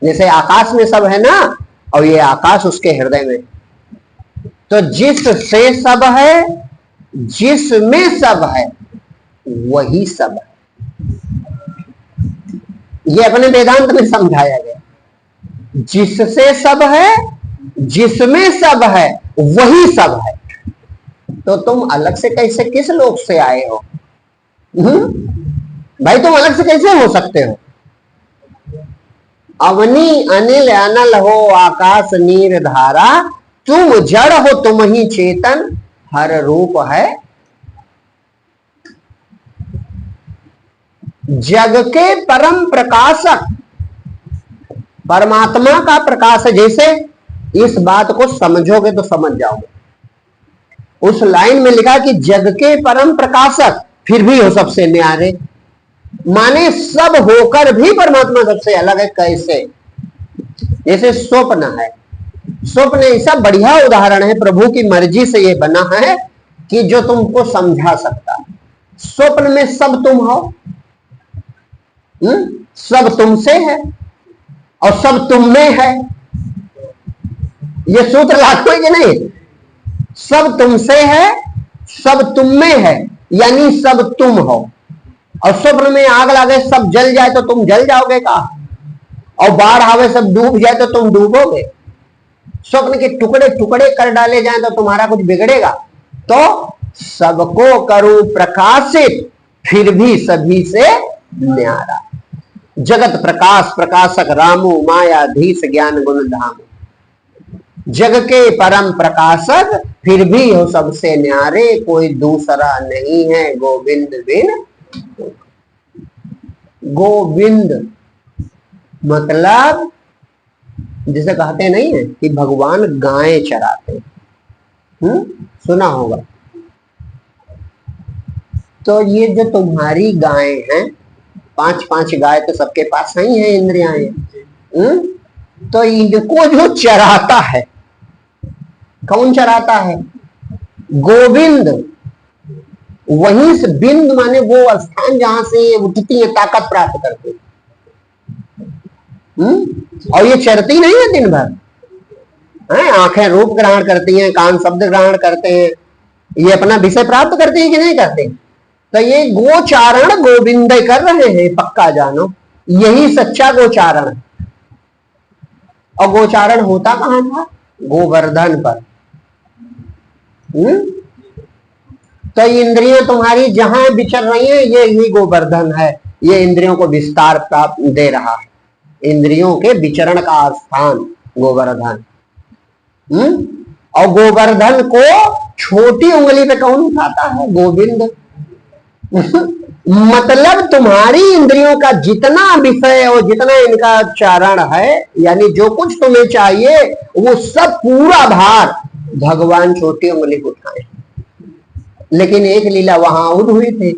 जैसे आकाश में सब है ना, और ये आकाश उसके हृदय में। तो जिससे सब है, जिसमें सब है, वही सब है। ये अपने वेदांत में समझाया गया। जिससे सब है, जिसमें सब है, वही सब है। तो तुम अलग से कैसे, किस लोक से आए हो? भाई तुम अलग से कैसे हो सकते हो? अवनी अनिल अनल हो आकाश नीर धारा, तुम जड़ हो तुम ही चेतन, हर रूप है जग के परम प्रकाशक। परमात्मा का प्रकाश है। जैसे इस बात को समझोगे तो समझ जाओगे। उस लाइन में लिखा कि जग के परम प्रकाशक, फिर भी हो सबसे न्यारे, माने सब होकर भी परमात्मा सबसे अलग है। कैसे? जैसे स्वप्न है, स्वप्न ऐसा बढ़िया उदाहरण है, प्रभु की मर्जी से ये बना है कि जो तुमको समझा सकता है। स्वप्न में सब तुम हो, सब तुमसे है और सब तुम में है। ये सूत्र लागू है कि नहीं? सब तुमसे है, सब तुम में है, यानी सब तुम हो। और स्वप्न में आग लगे सब जल जाए तो तुम जल जाओगे का? और बाढ़ आवे सब डूब जाए तो तुम डूबोगे? स्वप्न के टुकड़े टुकड़े कर डाले जाए तो तुम्हारा कुछ बिगड़ेगा? तो सबको करूं प्रकाशित, फिर भी सभी से न्यारा। जगत प्रकाश प्रकाशक रामू मायाधीश ज्ञान गुण धाम। जग के परम प्रकाशक, फिर भी हो सबसे न्यारे, कोई दूसरा नहीं है गोविंद बिन। गोविंद मतलब जिसे कहते नहीं है कि भगवान गायें चराते, सुना होगा। तो ये जो तुम्हारी गायें हैं, 5-5 गाय तो सबके पास नहीं है, इंद्रियां हैं, तो इनको जो चराता है, कौन चराता है? गोविंद। वहीं से बिंद माने वो स्थान जहां से उठती है, ताकत प्राप्त करती, और ये चरती नहीं है दिन भर, आंखें रूप ग्रहण करती हैं, कान शब्द ग्रहण करते हैं, ये अपना विषय प्राप्त करती है कि नहीं करते? तो ये गोचारण गोविंद कर रहे हैं, पक्का जानो, यही सच्चा गोचारण है। और गोचारण होता कहां था? गोवर्धन पर। तो इंद्रियां तुम्हारी जहां विचर रही है, ये ही गोवर्धन है, ये इंद्रियों को विस्तार प्राप्त दे रहा है, इंद्रियों के विचरण का स्थान गोवर्धन। और गोवर्धन को छोटी उंगली पे कौन उठाता है? गोविंद। मतलब तुम्हारी इंद्रियों का जितना विषय और जितना इनका चारण है, यानी जो कुछ तुम्हें चाहिए, वो सब पूरा भार भगवान छोटी उंगली को उठाए। लेकिन एक लीला वहां और हुई थी,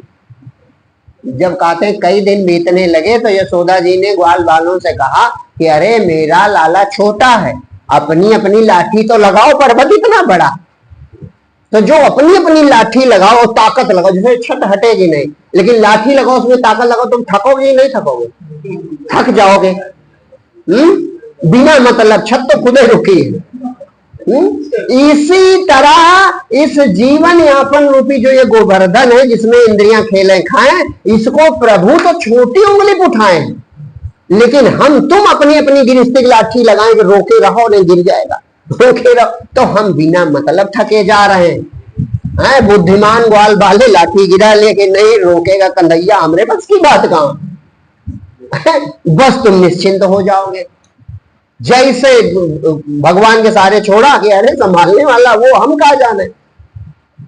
जब कहते हैं कई दिन बीतने लगे, तो यशोदा जी ने ग्वाल वालों से कहा कि अरे मेरा लाला छोटा है, अपनी अपनी लाठी तो लगाओ, पर्वत इतना बड़ा, तो जो अपनी अपनी लाठी लगाओ, ताकत लगाओ, जैसे छत हटेगी नहीं, लेकिन लाठी लगाओ, उसमें ताकत लगाओ, तुम थकोगे नहीं? थकोगे, थक जाओगे। बिना मतलब छत तो खुदे रुकी है। इसी तरह इस जीवन यापन रूपी जो ये गोवर्धन है, जिसमें इंद्रियां खेलें खाएं, इसको प्रभु तो छोटी उंगली पे उठाए, लेकिन हम तुम अपनी अपनी गिरस्ती की लाठी लगाएं कि रोके रहो, नहीं गिर जाएगा, रोके रहो, तो हम बिना मतलब थके जा रहे हैं। बुद्धिमान ग्वाल बाले लाठी गिरा, लेकिन नहीं रोकेगा कन्हैया, हमरे बस की बात कहां। बस तुम निश्चिंत हो जाओगे, जैसे भगवान के सारे छोड़ा कि अरे संभालने वाला वो हम कहा जाने।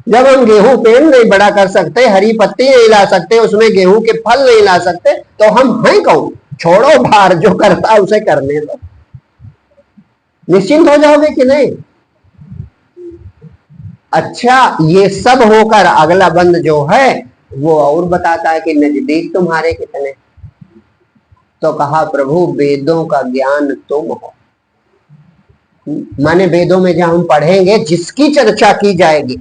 जब हम गेहूं पेड़ नहीं बड़ा कर सकते, हरी पत्ती नहीं ला सकते, उसमें गेहूं के फल नहीं ला सकते, तो हम हैं कौन? छोड़ो भार, जो करता है उसे करने दो। निश्चिंत हो जाओगे कि नहीं? अच्छा, ये सब होकर अगला बंद जो है वो और बताता है कि नजदीक तुम्हारे कितने। तो कहा प्रभु वेदों का ज्ञान तुम हो, माने वेदों में जहां हम पढ़ेंगे, जिसकी चर्चा की जाएगी,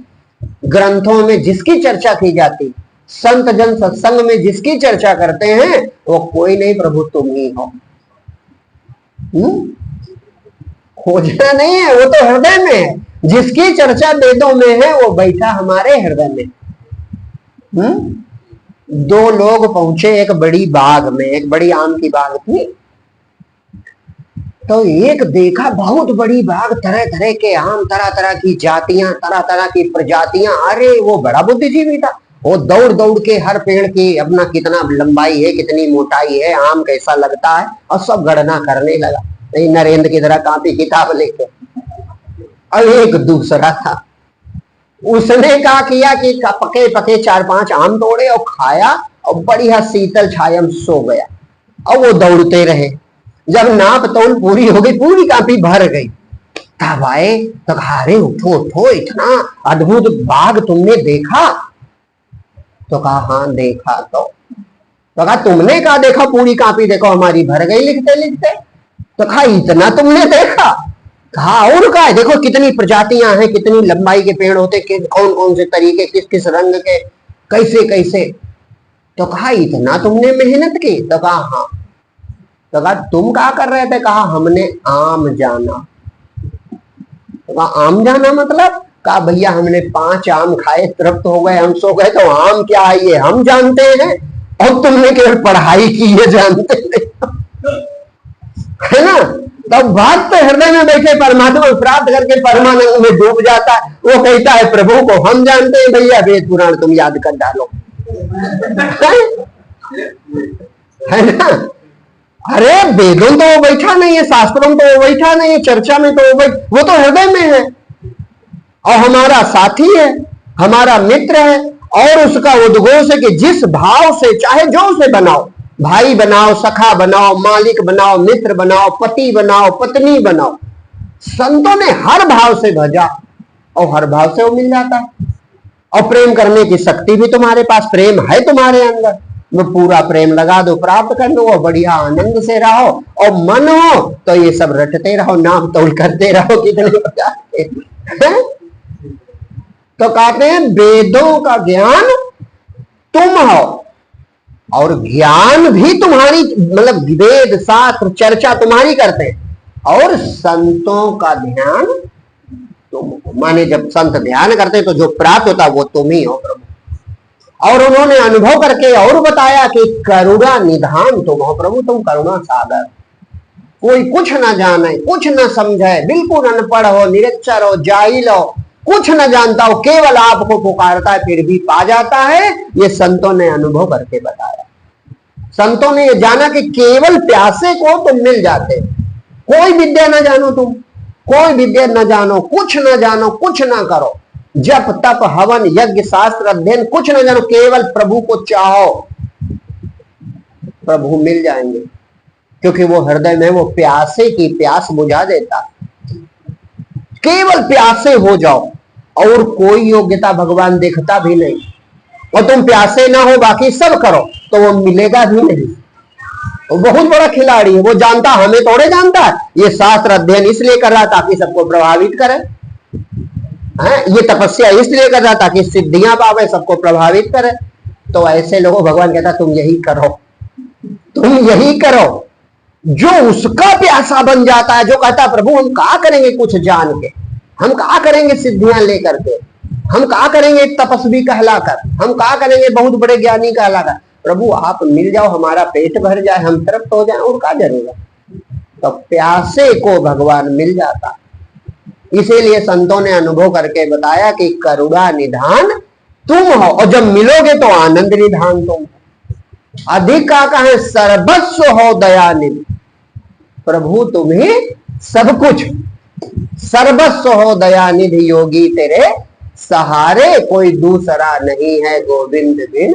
ग्रंथों में जिसकी चर्चा की जाती, संत जन सत्संग में जिसकी चर्चा करते हैं, वो कोई नहीं प्रभु तुम ही हो। खोजना नहीं है, वो तो हृदय में है। जिसकी चर्चा वेदों में है वो बैठा हमारे हृदय में। 2 लोग पहुंचे एक बड़ी बाग में, एक बड़ी आम की बाग थी। तो एक देखा बहुत बड़ी बाग, तरह तरह के आम, तरह तरह की जातियां, तरह तरह की प्रजातियां। अरे वो बड़ा बुद्धिजीवी था, वो दौड़ दौड़ के हर पेड़ की अपना कितना लंबाई है, कितनी मोटाई है, आम कैसा लगता है, और सब गणना करने लगा, नरेंद्र की तरह कापी किताब लेके। और एक दूसरा था, उसने क्या किया कि पके पके 4-5 आम तोड़े और खाया, और बढ़िया शीतल छाया सो गया। और वो दौड़ते रहे, जब नाप तोल पूरी हो गई, पूरी कापी भर गई, तब आए तो कहा अरे उठो उठो, इतना अद्भुत बाग तुमने देखा? तो कहा हाँ देखा। तो कहा तुमने कहा देखा? पूरी कापी देखो हमारी भर गई लिखते लिखते। तो कहा इतना तुमने देखा? कहा और क्या है, देखो कितनी प्रजातियां हैं, कितनी लंबाई के पेड़ होते, कौन कौन से तरीके, किस किस रंग के, कैसे कैसे। तो कहा इतना तुमने मेहनत की? तो कहा हाँ। तो कहा तुम क्या कर रहे थे? कहा हमने आम जाना। तो कहा आम जाना मतलब? कहा भैया हमने 5 आम खाए, तृप्त हो गए, हम सो गए, तो आम क्या है ये हम जानते हैं, और तुमने केवल पढ़ाई की है जानते नहीं, है ना। तब भक्त हृदय में बैठे परमात्मा को प्राप्त करके परमानंद में डूब जाता है। वो कहता है प्रभु को हम जानते हैं भैया, वेद पुराण तुम याद कर डालो, है ना। अरे वेदों तो वो बैठा नहीं है, शास्त्रों में तो वो बैठा नहीं है, चर्चा में तो वो तो हृदय में है और हमारा साथी है, हमारा मित्र है। और उसका उद्घोष है कि जिस भाव से चाहे जो उसे बनाओ, भाई बनाओ, सखा बनाओ, मालिक बनाओ, मित्र बनाओ, पति बनाओ, पत्नी बनाओ, संतों ने हर भाव से भजा और हर भाव से वो मिल जाता है। और प्रेम करने की शक्ति भी तुम्हारे पास, प्रेम है तुम्हारे अंदर, वो पूरा प्रेम लगा दो, प्राप्त कर लो, बढ़िया आनंद से रहो। और मन हो तो ये सब रटते रहो, नाम तोल करते रहो, कितने तो कहते हैं वेदों का ज्ञान तुम हो और ज्ञान भी तुम्हारी, मतलब वेद शास्त्र चर्चा तुम्हारी करते हैं और संतों का ध्यान तुम हो। माने जब संत ध्यान करते तो जो प्राप्त होता वो तुम ही हो प्रभु। और उन्होंने अनुभव करके और बताया कि करुणा निधान तुम हो प्रभु, तुम करुणा सागर। कोई कुछ ना जाने, कुछ ना समझे, बिल्कुल अनपढ़ हो, निरक्षर हो, जाहिल हो, कुछ न जानता हो, केवल आपको पुकारता है फिर भी पा जाता है। ये संतों ने अनुभव करके बताया। संतों ने ये जाना कि केवल प्यासे को तुम मिल जाते। कोई विद्या ना जानो, तुम कोई विद्या न जानो, कुछ न जानो, कुछ ना करो, जप तप हवन यज्ञ शास्त्र अध्ययन कुछ न जानो, केवल प्रभु को चाहो, प्रभु मिल जाएंगे। क्योंकि वो हृदय में वो प्यासे की प्यास बुझा देता। केवल प्यासे हो जाओ और कोई योग्यता भगवान देखता भी नहीं, और तुम प्यासे ना हो बाकी सब करो तो वो मिलेगा भी नहीं। वो बहुत बड़ा खिलाड़ी है, वो जानता, हमें थोड़े जानता है। ये शास्त्र अध्ययन इसलिए कर रहा ताकि सबको प्रभावित करे, ये तपस्या इसलिए कर रहा ताकि सिद्धियां पावे, सबको प्रभावित करे। तो ऐसे लोगों भगवान कहता तुम यही करो, तुम यही करो। जो उसका प्यासा बन जाता है, जो कहता प्रभु हम क्या करेंगे कुछ जान के, हम क्या करेंगे सिद्धियां लेकर के, हम क्या करेंगे एक तपस्वी कहलाकर, हम क्या करेंगे बहुत बड़े ज्ञानी कहलाकर, प्रभु आप मिल जाओ, हमारा पेट भर जाए, हम तृप्त हो जाए, और क्या जरूरत। तो प्यासे को भगवान मिल जाता। इसीलिए संतों ने अनुभव करके बताया कि करुणा निधान तुम हो, और जब मिलोगे तो आनंद निधान तुम हो। अधिक का कहे सर्वस्व हो दयानिधि, प्रभु तुम्ही सब कुछ, सर्वस्व हो दयानिधि योगी तेरे सहारे, कोई दूसरा नहीं है गोविंद बिन